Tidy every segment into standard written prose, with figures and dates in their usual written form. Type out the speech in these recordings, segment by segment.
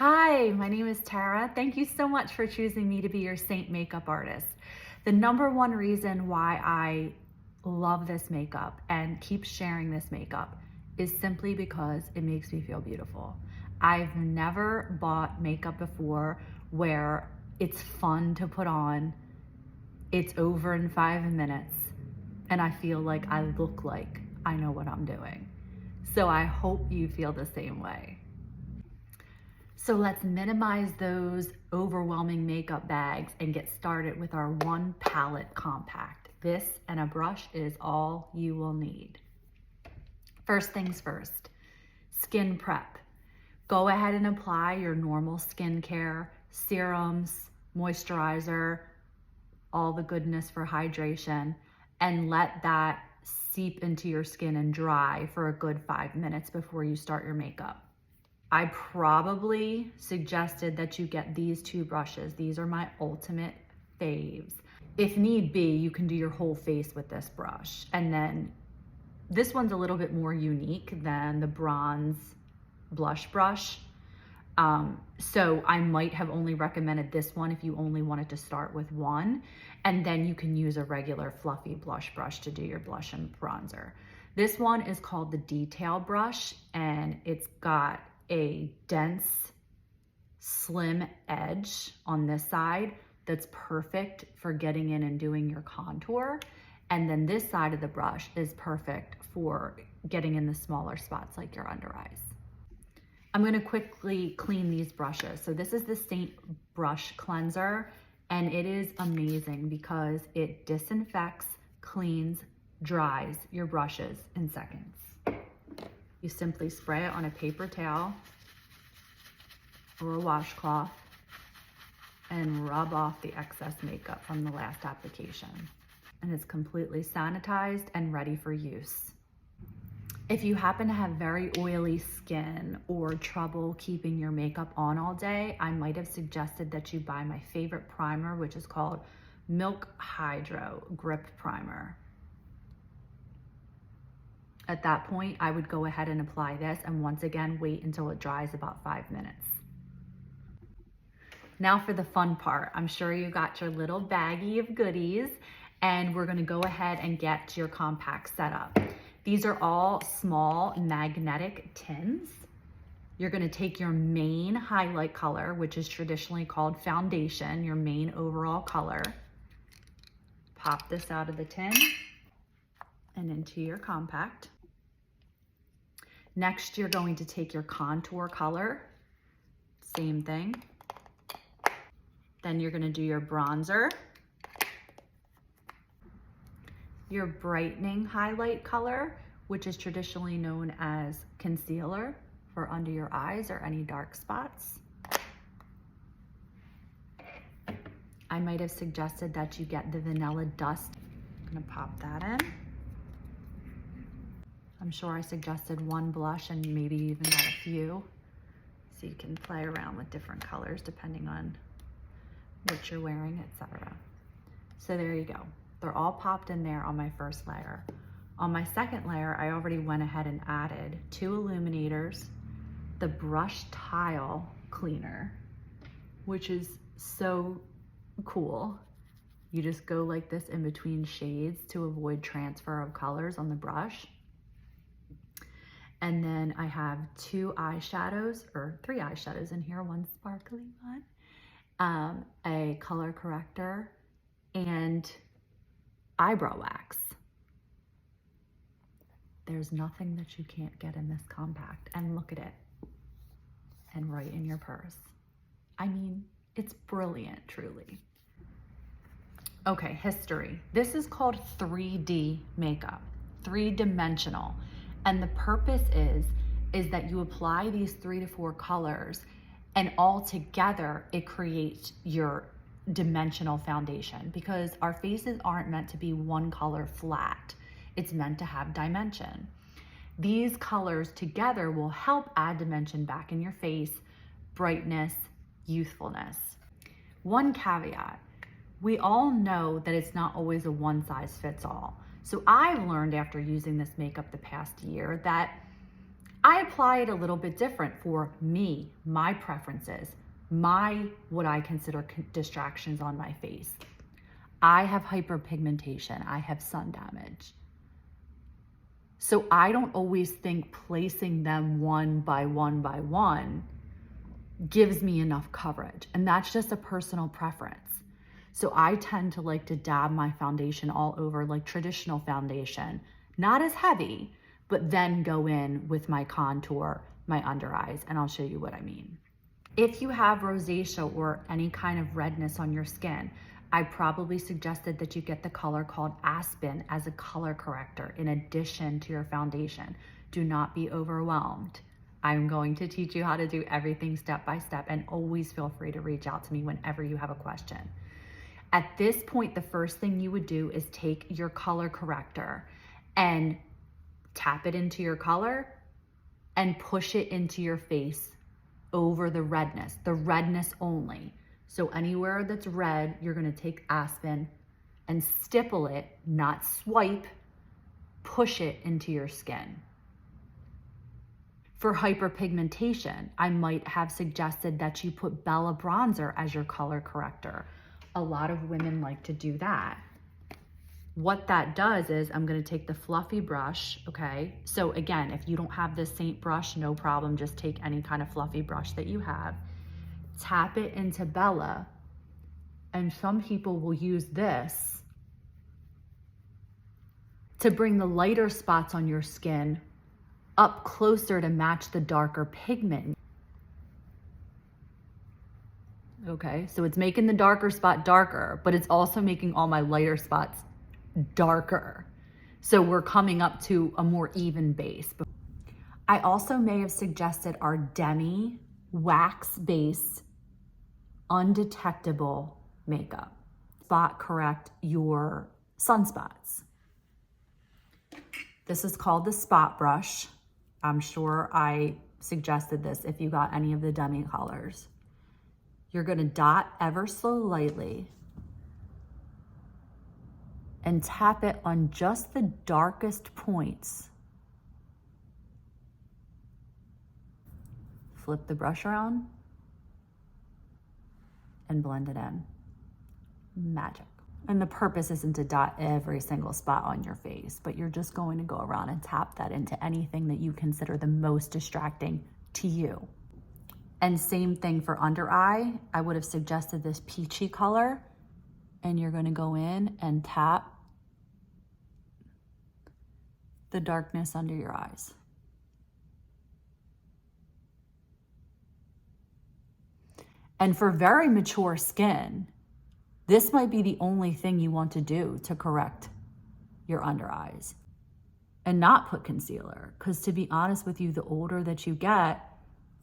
Hi, my name is Tara. Thank you so much for choosing me to be your Seint makeup artist. The number one reason why I love this makeup and keep sharing this makeup is simply because it makes me feel beautiful. I've never bought makeup before where it's fun to put on, it's over in 5 minutes, and I feel like I look like I know what I'm doing. So I hope you feel the same way. So let's minimize those overwhelming makeup bags and get started with our one palette compact. This and a brush is all you will need. First things first, skin prep. Go ahead and apply your normal skincare, serums, moisturizer, all the goodness for hydration, and let that seep into your skin and dry for a good 5 minutes before you start your makeup. I probably suggested that you get these two brushes. These are my ultimate faves. If need be, you can do your whole face with this brush. And then this one's a little bit more unique than the bronze blush brush. So I might have only recommended this one if you only wanted to start with one. And then you can use a regular fluffy blush brush to do your blush and bronzer. This one is called the Detail Brush, and it's got a dense, slim edge on this side that's perfect for getting in and doing your contour. And then this side of the brush is perfect for getting in the smaller spots like your under eyes. I'm gonna quickly clean these brushes. So this is the Seint Brush Cleanser, and it is amazing because it disinfects, cleans, dries your brushes in seconds. You simply spray it on a paper towel or a washcloth and rub off the excess makeup from the last application. And it's completely sanitized and ready for use. If you happen to have very oily skin or trouble keeping your makeup on all day, I might have suggested that you buy my favorite primer, which is called Milk Hydro Grip Primer. At that point, I would go ahead and apply this and once again, wait until it dries about 5 minutes. Now for the fun part. I'm sure you got your little baggie of goodies and we're gonna go ahead and get your compact set up. These are all small magnetic tins. You're gonna take your main highlight color, which is traditionally called foundation, your main overall color. Pop this out of the tin and into your compact. Next, you're going to take your contour color, same thing. Then you're gonna do your bronzer, your brightening highlight color, which is traditionally known as concealer for under your eyes or any dark spots. I might have suggested that you get the vanilla dust. I'm gonna pop that in. I'm sure I suggested one blush and maybe even got a few. So you can play around with different colors depending on what you're wearing, etc. So there you go. They're all popped in there on my first layer. On my second layer, I already went ahead and added 2 illuminators, the brush tile cleaner, which is so cool. You just go like this in between shades to avoid transfer of colors on the brush. And then I have 2 eyeshadows, or 3 eyeshadows in here, one sparkly one, a color corrector, and eyebrow wax. There's nothing that you can't get in this compact, and look at it, and right in your purse. I mean, it's brilliant, truly. Okay, history. This is called 3D makeup, 3-dimensional. And the purpose is that you apply these 3 to 4 colors and all together it creates your dimensional foundation, because our faces aren't meant to be one color flat. It's meant to have dimension. These colors together will help add dimension back in your face, brightness, youthfulness. One caveat, we all know that it's not always a one size fits all. So I've learned after using this makeup the past year that I apply it a little bit different for me, my preferences, what I consider distractions on my face. I have hyperpigmentation, I have sun damage. So I don't always think placing them one by one gives me enough coverage. And that's just a personal preference. So I tend to like to dab my foundation all over like traditional foundation, not as heavy, but then go in with my contour, my under eyes, and I'll show you what I mean. If you have rosacea or any kind of redness on your skin, I probably suggested that you get the color called Aspen as a color corrector in addition to your foundation. Do not be overwhelmed. I'm going to teach you how to do everything step by step, and always feel free to reach out to me whenever you have a question. At this point, the first thing you would do is take your color corrector and tap it into your color and push it into your face over the redness only. So anywhere that's red, you're gonna take Aspen and stipple it, not swipe, push it into your skin. For hyperpigmentation, I might have suggested that you put Bella Bronzer as your color corrector. A lot of women like to do that. What that does is, I'm gonna take the fluffy brush, okay? So again, if you don't have this Seint brush, no problem, just take any kind of fluffy brush that you have. Tap it into Bella, and some people will use this to bring the lighter spots on your skin up closer to match the darker pigment. Okay, so it's making the darker spot darker, but it's also making all my lighter spots darker. So we're coming up to a more even base. I also may have suggested our Demi wax base undetectable makeup. Spot correct your sunspots. This is called the spot brush. I'm sure I suggested this if you got any of the Demi colors. You're gonna dot ever so lightly and tap it on just the darkest points. Flip the brush around and blend it in. Magic. And the purpose isn't to dot every single spot on your face, but you're just going to go around and tap that into anything that you consider the most distracting to you. And same thing for under eye. I would have suggested this peachy color, and you're gonna go in and tap the darkness under your eyes. And for very mature skin, this might be the only thing you want to do to correct your under eyes and not put concealer. Because to be honest with you, the older that you get,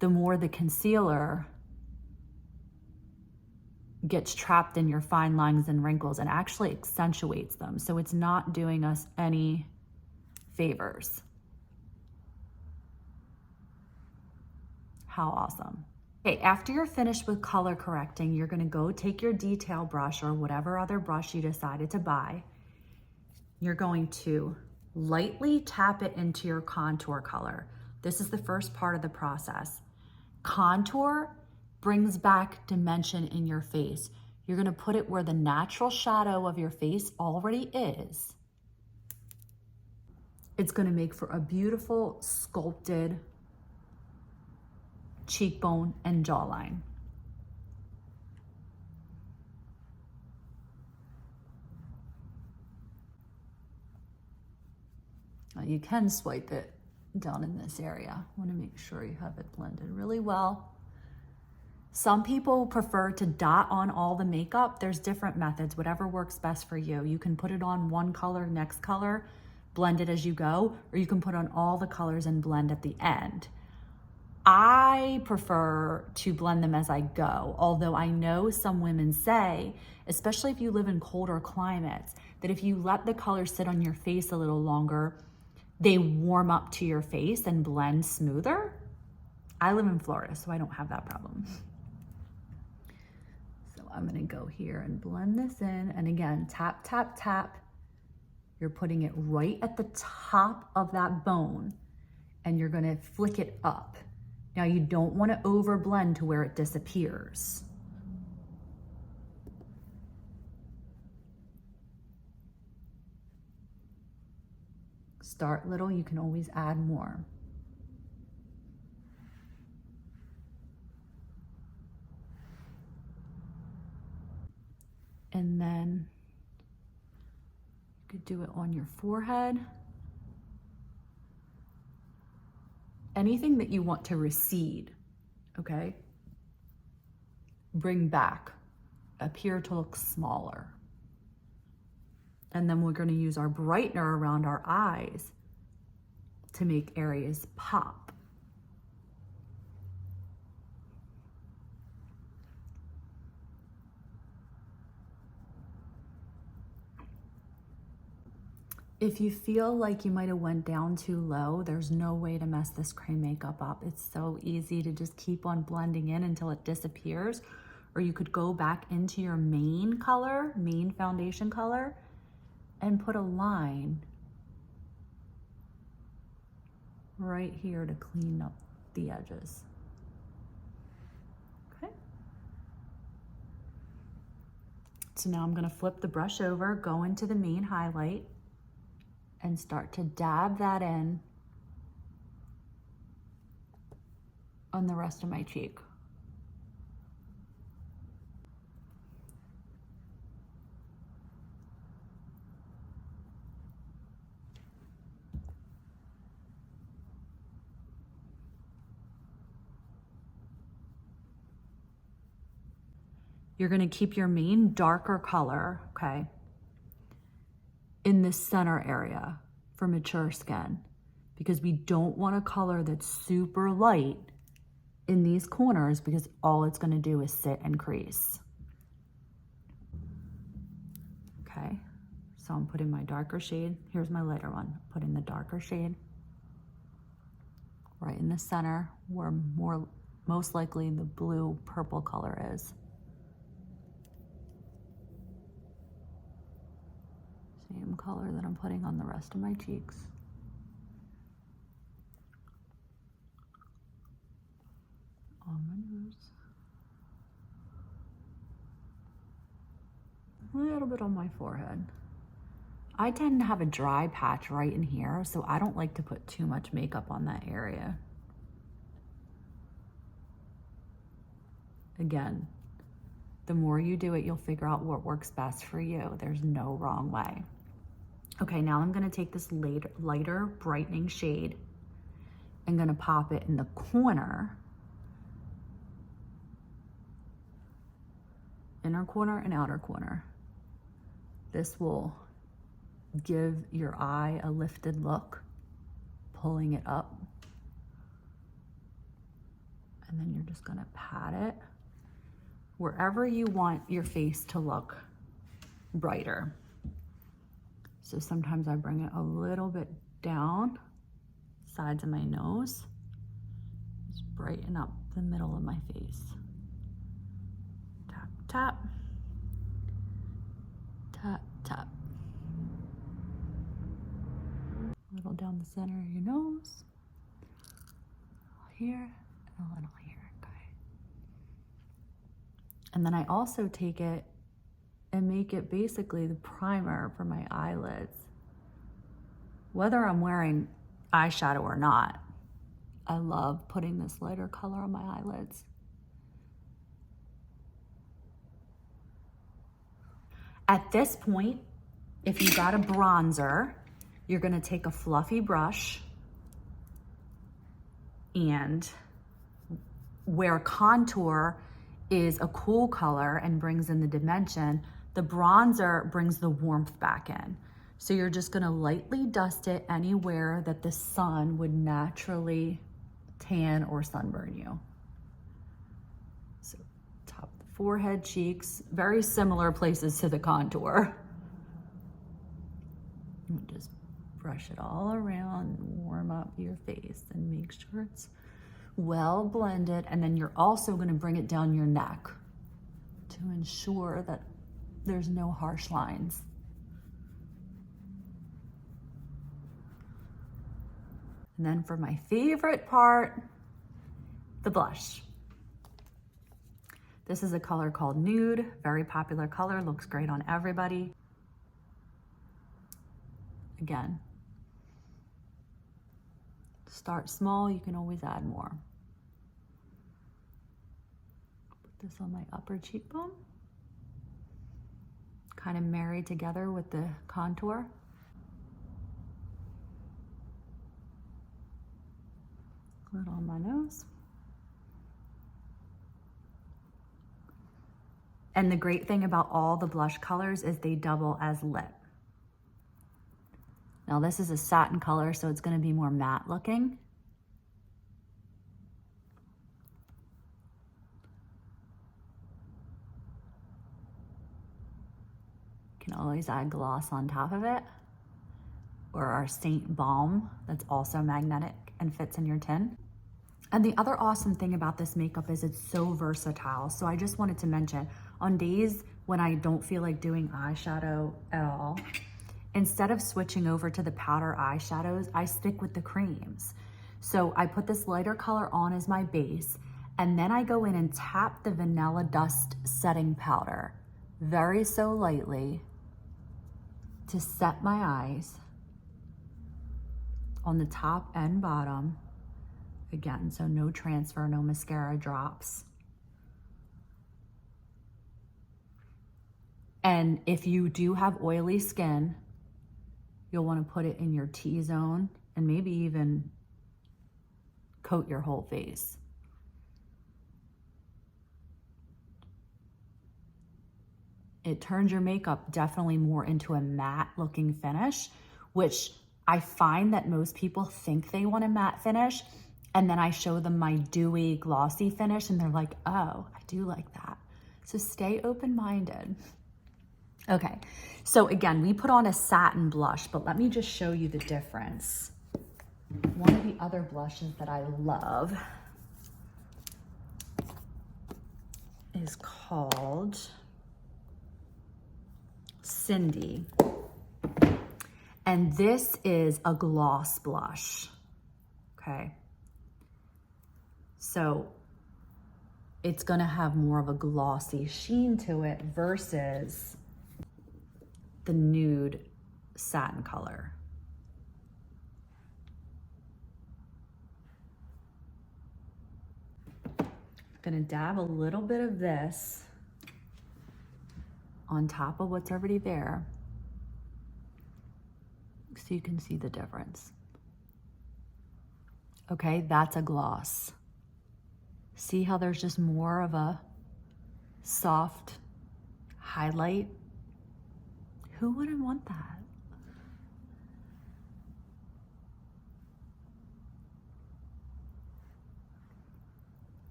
the more the concealer gets trapped in your fine lines and wrinkles and actually accentuates them. So it's not doing us any favors. How awesome. Okay, after you're finished with color correcting, you're gonna go take your detail brush or whatever other brush you decided to buy. You're going to lightly tap it into your contour color. This is the first part of the process. Contour brings back dimension in your face. You're gonna put it where the natural shadow of your face already is. It's gonna make for a beautiful sculpted cheekbone and jawline. Now you can swipe it down in this area. I want to make sure you have it blended really well. Some people prefer to dot on all the makeup. There's different methods, whatever works best for you. You can put it on one color, next color, blend it as you go, or you can put on all the colors and blend at the end. I prefer to blend them as I go, although I know some women say, especially if you live in colder climates, that if you let the colors sit on your face a little longer, they warm up to your face and blend smoother. I live in Florida, so I don't have that problem. So I'm gonna go here and blend this in. And again, tap, tap, tap. You're putting it right at the top of that bone. and you're gonna flick it up. Now you don't wanna overblend to where it disappears. Start little, you can always add more. And then you could do it on your forehead. Anything that you want to recede, okay? Bring back, appear to look smaller. And then we're gonna use our brightener around our eyes to make areas pop. If you feel like you might have went down too low, there's no way to mess this cream makeup up. It's so easy to just keep on blending in until it disappears. Or you could go back into your main color, main foundation color, and put a line right here to clean up the edges. Okay. So now I'm gonna flip the brush over, go into the main highlight, and start to dab that in on the rest of my cheek. You're gonna keep your main darker color, okay, in the center area for mature skin, because we don't want a color that's super light in these corners, because all it's gonna do is sit and crease. Okay, so I'm putting my darker shade. Here's my lighter one. Putting the darker shade right in the center where most likely the blue purple color is. Same color that I'm putting on the rest of my cheeks. On my nose. A little bit on my forehead. I tend to have a dry patch right in here, so I don't like to put too much makeup on that area. Again, the more you do it, you'll figure out what works best for you. There's no wrong way. Okay, now I'm gonna take this lighter brightening shade and gonna pop it in the corner, inner corner and outer corner. This will give your eye a lifted look, pulling it up. And then you're just gonna pat it wherever you want your face to look brighter. So sometimes I bring it a little bit down, sides of my nose, just brighten up the middle of my face. Tap, tap, tap, tap. A little down the center of your nose, here, and a little here, okay. And then I also take it and make it basically the primer for my eyelids. Whether I'm wearing eyeshadow or not, I love putting this lighter color on my eyelids. At this point, if you got a bronzer, you're gonna take a fluffy brush, and where contour is a cool color and brings in the dimension, the bronzer brings the warmth back in. So you're just gonna lightly dust it anywhere that the sun would naturally tan or sunburn you. So top of the forehead, cheeks, very similar places to the contour. And just brush it all around and warm up your face and make sure it's well blended. And then you're also gonna bring it down your neck to ensure that there's no harsh lines. And then for my favorite part, the blush. This is a color called Nude, very popular color, looks great on everybody. Again, start small, you can always add more. Put this on my upper cheekbone, kind of married together with the contour. A little on my nose. And the great thing about all the blush colors is they double as lip. Now this is a satin color, so it's gonna be more matte looking. You can always add gloss on top of it, or our Seint Balm that's also magnetic and fits in your tin. And the other awesome thing about this makeup is it's so versatile. So I just wanted to mention, on days when I don't feel like doing eyeshadow at all, instead of switching over to the powder eyeshadows, I stick with the creams. So I put this lighter color on as my base, and then I go in and tap the Vanilla Dust setting powder very so lightly to set my eyes on the top and bottom. Again, so no transfer, no mascara drops. And if you do have oily skin, you'll want to put it in your T-zone and maybe even coat your whole face. It turns your makeup definitely more into a matte looking finish, which I find that most people think they want a matte finish. And then I show them my dewy, glossy finish and they're like, oh, I do like that. So stay open-minded. Okay, so again, we put on a satin blush, but let me just show you the difference. One of the other blushes that I love is called Cindy. And this is a gloss blush, okay? So it's gonna have more of a glossy sheen to it versus the nude satin color. I'm gonna dab a little bit of this on top of what's already there so you can see the difference. Okay, that's a gloss. See how there's just more of a soft highlight? Who wouldn't want that?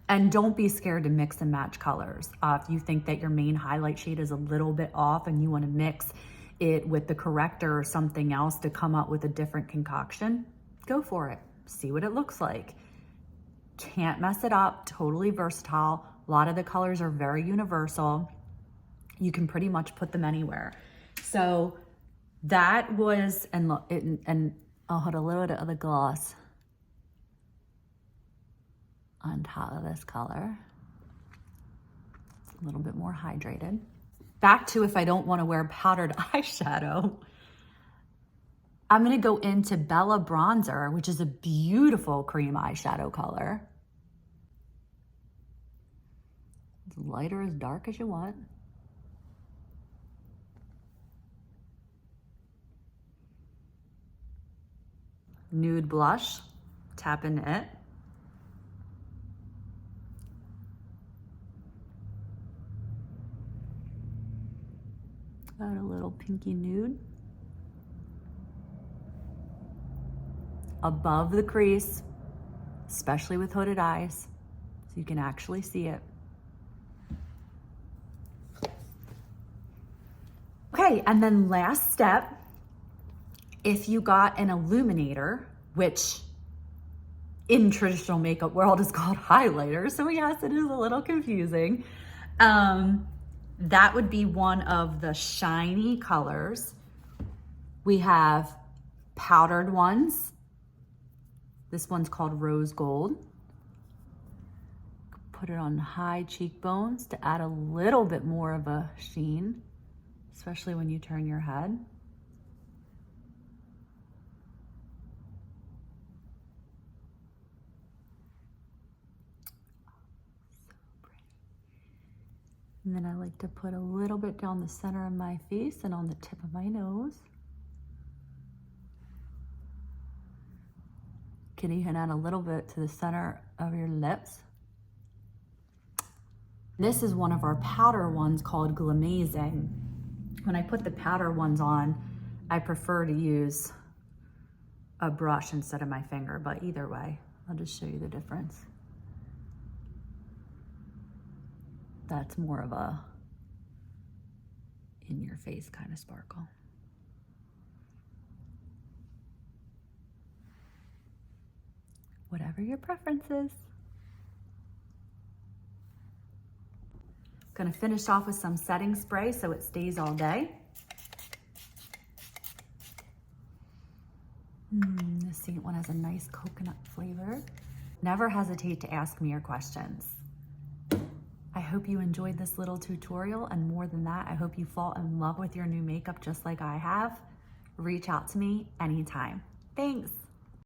And don't be scared to mix and match colors. If you think that your main highlight shade is a little bit off and you want to mix it with the corrector or something else to come up with a different concoction, go for it. See what it looks like. Can't mess it up, totally versatile. A lot of the colors are very universal. You can pretty much put them anywhere. So that was, and look, and I'll put a little bit of the gloss on top of this color. A little bit more hydrated. Back to if I don't want to wear powdered eyeshadow, I'm gonna go into Bella Bronzer, which is a beautiful cream eyeshadow color. As light or as dark as you want. Nude blush, tap into it. Got a little pinky nude. Above the crease, especially with hooded eyes, so you can actually see it. Okay, and then last step, if you got an illuminator, which in traditional makeup world is called highlighter, so yes, it is a little confusing. That would be one of the shiny colors. We have powdered ones, This one's called Rose Gold. Put it on high cheekbones to add a little bit more of a sheen, especially when you turn your head. And then I like to put a little bit down the center of my face and on the tip of my nose. Can even add a little bit to the center of your lips. This is one of our powder ones called Glamazing. When I put the powder ones on, I prefer to use a brush instead of my finger, but either way, I'll just show you the difference. That's more of a in-your-face kind of sparkle. Whatever your preference is. Gonna finish off with some setting spray so it stays all day. The Seint one has a nice coconut flavor. Never hesitate to ask me your questions. I hope you enjoyed this little tutorial, and more than that, I hope you fall in love with your new makeup just like I have. Reach out to me anytime. Thanks.